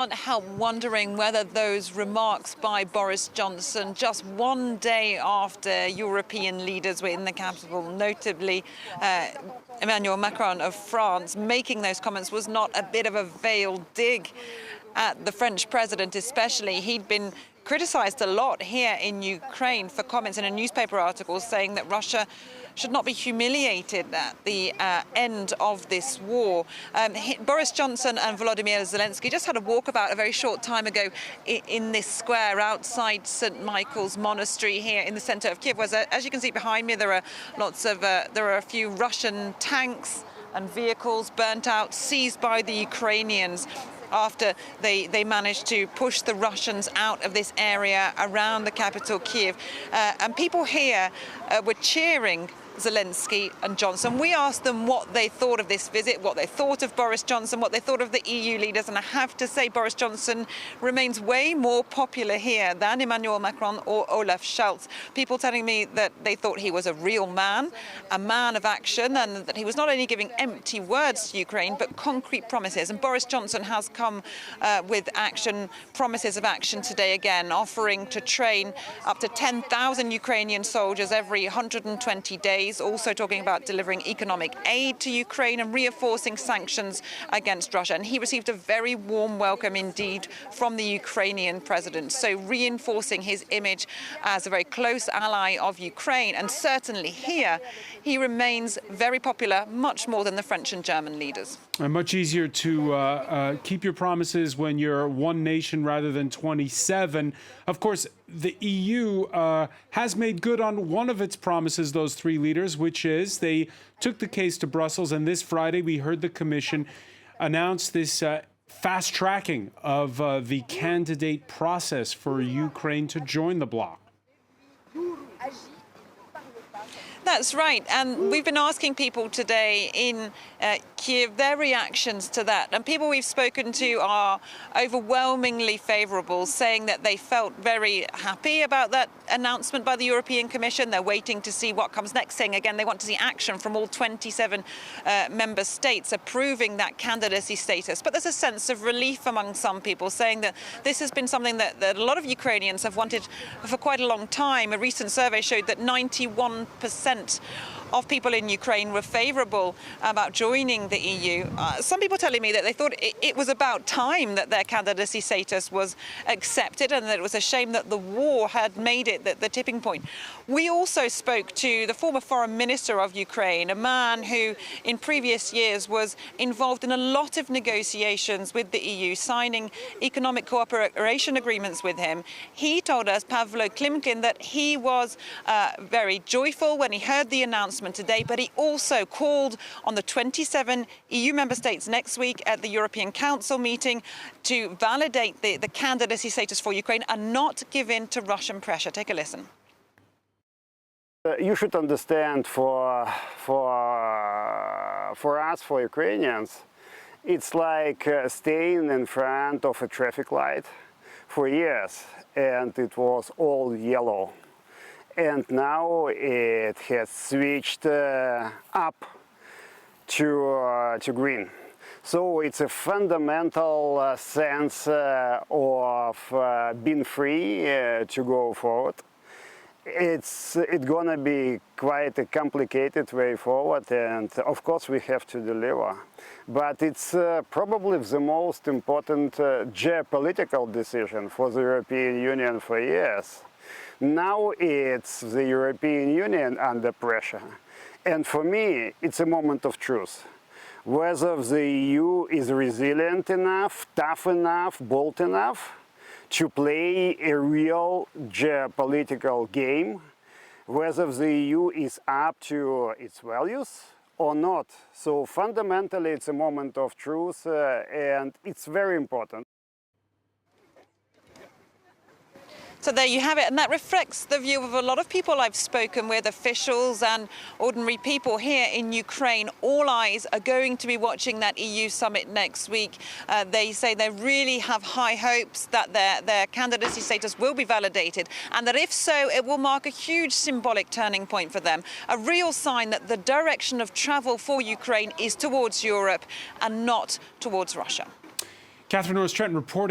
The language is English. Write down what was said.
Can't help wondering whether those remarks by Boris Johnson just one day after European leaders were in the capital, notably Emmanuel Macron of France, making those comments was not a bit of a veiled dig at the French president especially. He'd been criticized a lot here in Ukraine for comments in a newspaper article saying that Russia should not be humiliated at the end of this war. Boris Johnson and Vladimir Zelensky just had a walkabout a very short time ago in this square outside St. Michael's Monastery here in the center of Kyiv, where, as you can see behind me, there are a few Russian tanks and vehicles burnt out, seized by the Ukrainians after they managed to push the Russians out of this area around the capital, Kyiv. And people here were cheering Zelensky and Johnson. We asked them what they thought of this visit, what they thought of Boris Johnson, what they thought of the EU leaders, and I have to say Boris Johnson remains way more popular here than Emmanuel Macron or Olaf Scholz. People telling me that they thought he was a real man, a man of action, and that he was not only giving empty words to Ukraine, but concrete promises. And Boris Johnson has come with action, promises of action today again, offering to train up to 10,000 Ukrainian soldiers every 120 days. Also talking about delivering economic aid to Ukraine and reinforcing sanctions against Russia. And he received a very warm welcome indeed from the Ukrainian president. So reinforcing his image as a very close ally of Ukraine. And certainly here, he remains very popular, much more than the French and German leaders. And much easier to keep your promises when you're one nation rather than 27. Of course, the EU has made good on one of its promises, those three leaders, which is they took the case to Brussels. And this Friday, we heard the Commission announce this fast tracking of the candidate process for Ukraine to join the bloc. That's right. And we've been asking people today in Kyiv their reactions to that. And people we've spoken to are overwhelmingly favorable, saying that they felt very happy about that announcement by the European Commission. They're waiting to see what comes next, saying again they want to see action from all 27 member states approving that candidacy status. But there's a sense of relief among some people, saying that this has been something that a lot of Ukrainians have wanted for quite a long time. A recent survey showed that 91% of people in Ukraine were favorable about joining the EU. Some people telling me that they thought it was about time that their candidacy status was accepted and that it was a shame that the war had made it the tipping point. We also spoke to the former foreign minister of Ukraine, a man who in previous years was involved in a lot of negotiations with the EU, signing economic cooperation agreements with him. He told us, Pavlo Klimkin, that he was very joyful when he heard the announcement today, but he also called on the 27 EU member states next week at the European Council meeting to validate the candidacy status for Ukraine and not give in to Russian pressure. Take a listen. You should understand for us, for Ukrainians, it's like staying in front of a traffic light for years and it was all yellow. And now it has switched up to green. So it's a fundamental sense of being free to go forward. It's gonna be quite a complicated way forward, and of course we have to deliver. But it's probably the most important geopolitical decision for the European Union for years. Now it's the European Union under pressure. And for me, it's a moment of truth. Whether the EU is resilient enough, tough enough, bold enough to play a real geopolitical game, whether the EU is up to its values or not. So fundamentally, it's a moment of truth, and it's very important. So there you have it, and that reflects the view of a lot of people I've spoken with, officials and ordinary people here in Ukraine. All eyes are going to be watching that EU summit next week. They say they really have high hopes that their candidacy status will be validated, and that if so, it will mark a huge symbolic turning point for them, a real sign that the direction of travel for Ukraine is towards Europe and not towards Russia. Catherine Norris-Trent reporting